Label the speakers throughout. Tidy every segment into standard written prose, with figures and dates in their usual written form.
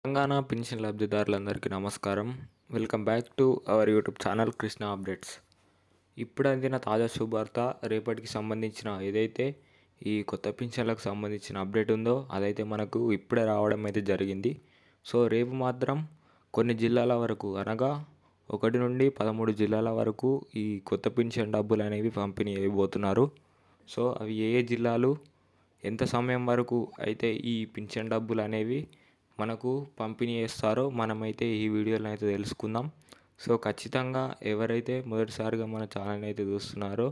Speaker 1: Telangana pension లబ్ధిదారులందరికీ నమస్కారం. Welcome back to our YouTube channel Krishna updates. ఇప్పుడు అందిన తాజా శుభార్త రేపటికి సంబంధించిన ఏదైతే ఈ కొత్త పింఛన్లకు సంబంధించిన అప్డేట్ ఉందో అదైతే మనకు ఇప్పుడే రావడం అయితే జరిగింది. సో రేపు మాత్రం కొన్ని జిల్లాల వరకు అనగా 1 నుండి 13 జిల్లాల వరకు ఈ కొత్త పింఛన్ డబ్బులు అనేవి పంపిణీ అయిపోతున్నారు. సో అవి ఏ ఏ జిల్లాలు, ఎంత సమయం వరకు అయితే ఈ పింఛన్ డబ్బులు అనేవి మనకు పంపిణీ చేస్తారో మనమైతే ఈ వీడియోలో అయితే తెలుసుకుందాం. సో ఖచ్చితంగా ఎవరైతే మొదటిసారిగా మన ఛానల్ని అయితే చూస్తున్నారో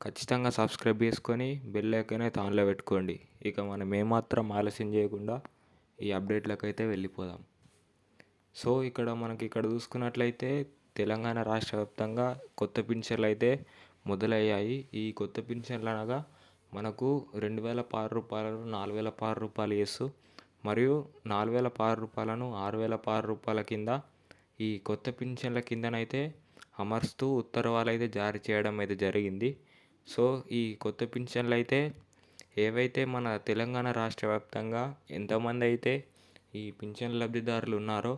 Speaker 1: ఖచ్చితంగా సబ్స్క్రైబ్ చేసుకొని బెల్ ఐకాన్ అయితే ఆన్లో పెట్టుకోండి. ఇక మనం ఏమాత్రం ఆలస్యం చేయకుండా ఈ అప్డేట్లకు అయితే వెళ్ళిపోదాం. సో ఇక్కడ చూసుకున్నట్లయితే తెలంగాణ రాష్ట్ర వ్యాప్తంగా కొత్త పింఛన్లు అయితే మొదలయ్యాయి. ఈ కొత్త పింఛన్లు అనగా మనకు 2006 రూపాయలను 4006 రూపాయలు చేస్తూ మరియు 4006 రూపాయలను 6006 రూపాయల కింద ఈ కొత్త పింఛన్ల కిందనైతే అమర్స్తూ ఉత్తర్వులు అయితే జారీ చేయడం అయితే జరిగింది. సో ఈ కొత్త పింఛన్లు అయితే ఏవైతే మన తెలంగాణ రాష్ట్ర వ్యాప్తంగా ఎంతమంది అయితే ఈ పింఛన్ లబ్ధిదారులు ఉన్నారో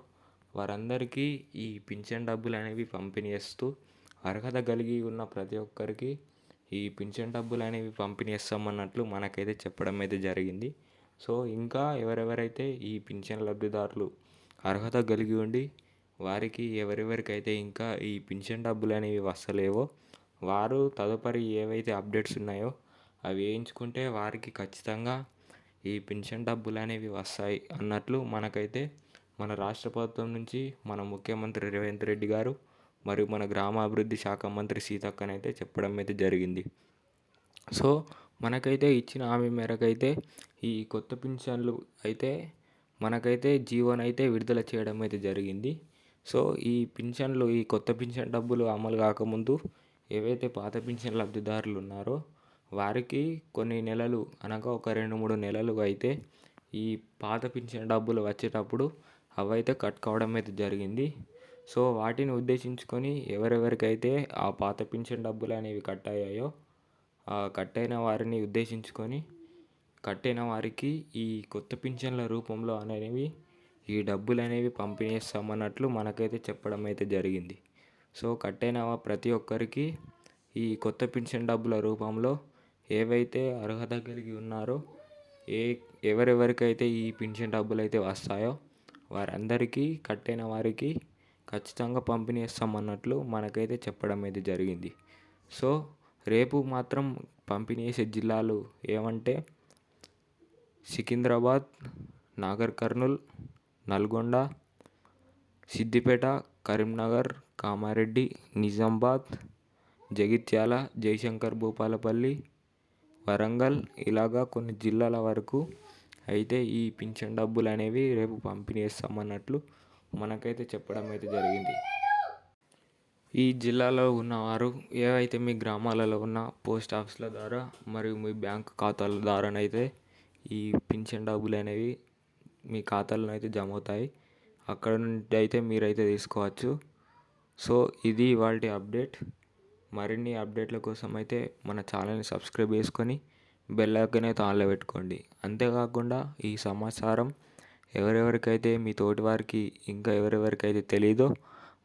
Speaker 1: వారందరికీ ఈ పింఛన్ డబ్బులు అనేవి పంపిణీ చేస్తూ అర్హత కలిగి ఉన్న ప్రతి ఒక్కరికి ఈ పింఛన్ డబ్బులు అనేవి పంపిణీ చేస్తామన్నట్లు మనకైతే చెప్పడం అయితే జరిగింది. సో ఇంకా ఎవరెవరైతే ఈ పింఛన్ లబ్ధిదారులు అర్హత కలిగి ఉండి వారికి ఎవరెవరికైతే ఇంకా ఈ పింఛన్ డబ్బులు అనేవి వస్తలేవో వారు తదుపరి ఏవైతే అప్డేట్స్ ఉన్నాయో అవి వేయించుకుంటే వారికి ఖచ్చితంగా ఈ పింఛన్ డబ్బులు అనేవి వస్తాయి అన్నట్లు మనకైతే మన రాష్ట్ర ప్రభుత్వం నుంచి మన ముఖ్యమంత్రి రేవంత్ రెడ్డి గారు మరియు మన గ్రామాభివృద్ధి శాఖ మంత్రి సీతక్కనైతే చెప్పడం అయితే జరిగింది. సో మనకైతే ఇచ్చిన హామీ మేరకైతే ఈ కొత్త పింఛన్లు అయితే మనకైతే జీవోనైతే విడుదల చేయడం అయితే జరిగింది. సో ఈ పింఛన్లు, ఈ కొత్త పింఛన్ డబ్బులు అమలు కాకముందు ఏవైతే పాత పింఛన్ లబ్ధిదారులు ఉన్నారో వారికి కొన్ని నెలలు అనగా ఒక 2-3 నెలలు అయితే ఈ పాత పింఛన్ డబ్బులు వచ్చేటప్పుడు అవైతే కట్ కావడం అయితే జరిగింది. సో వాటిని ఉద్దేశించుకొని ఎవరెవరికైతే ఆ పాత పింఛన్ డబ్బులు అనేవి కట్ అయ్యాయో కట్ అయిన వారిని ఉద్దేశించుకొని కట్టిన వారికి ఈ కొత్త పింఛన్ల రూపంలో అనేవి ఈ డబ్బులు అనేవి పంపిణీ చేస్తామన్నట్లు మనకైతే చెప్పడం అయితే జరిగింది. సో కట్టైన ప్రతి ఒక్కరికి ఈ కొత్త పింఛన్ డబ్బుల రూపంలో ఏవైతే అర్హత కలిగి ఉన్నారో ఎవరెవరికైతే ఈ పింఛన్ డబ్బులు అయితే వస్తాయో వారందరికీ కట్టైన వారికి ఖచ్చితంగా పంపిణీ చేస్తామన్నట్లు మనకైతే చెప్పడం అయితే జరిగింది. సో రేపు మాత్రం పంపిణీ చేసే జిల్లాలు ఏమంటే సికింద్రాబాద్, నాగర్ కర్నూల్, నల్గొండ, సిద్దిపేట, కరీంనగర్, కామారెడ్డి, నిజామాబాద్, జగిత్యాల, జయశంకర్ భూపాలపల్లి, వరంగల్ ఇలాగా కొన్ని జిల్లాల వరకు అయితే ఈ పింఛన్ డబ్బులు అనేవి రేపు పంపిణీ చేస్తామన్నట్లు మనకైతే చెప్పడం అయితే జరిగింది. ఈ జిల్లాలో ఉన్నవారు ఏవైతే మీ గ్రామాలలో ఉన్న పోస్ట్ ఆఫీసుల ద్వారా మరియు మీ బ్యాంకు ఖాతాల ద్వారానైతే ఈ పింఛన్ డబ్బులు అనేవి మీ ఖాతాలో అయితే జమ అవుతాయి. అక్కడ నుండి అయితే మీరైతే తీసుకోవచ్చు. సో ఇది ఇవాల్టి అప్డేట్. మరిన్ని అప్డేట్ల కోసం అయితే మన ఛానల్ని సబ్స్క్రైబ్ చేసుకొని బెల్ ఐకాన్ అయితే ఆన్లో పెట్టుకోండి. అంతేకాకుండా ఈ సమాచారం ఎవరెవరికైతే మీ తోటి వారికి ఇంకా ఎవరెవరికైతే తెలీదో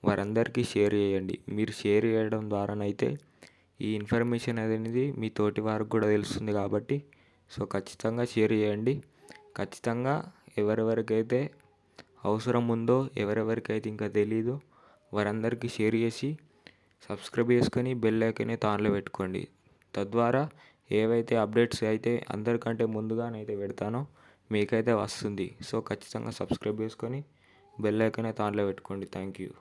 Speaker 1: వారందరికీ షేర్ చేయండి. మీరు షేర్ చేయడం ద్వారానైతే ఈ ఇన్ఫర్మేషన్ అనేది మీ తోటి వారికి కూడా తెలుస్తుంది కాబట్టి సో ఖచ్చితంగా షేర్ చేయండి. ఖచ్చితంగా ఎవరెవరికైతే అవసరం ఉందో ఎవరెవరికైతే ఇంకా తెలీదో వారందరికీ షేర్ చేసి సబ్స్క్రైబ్ చేసుకొని బెల్ ఐకాన్ అయితే ఆన్లో పెట్టుకోండి. తద్వారా ఏవైతే అప్డేట్స్ అయితే అందరికంటే ముందుగానైతే పెడతానో మీకైతే వస్తుంది. సో ఖచ్చితంగా సబ్స్క్రైబ్ చేసుకొని బెల్ ఐకాన్ అయితే ఆన్లో పెట్టుకోండి. Thank you.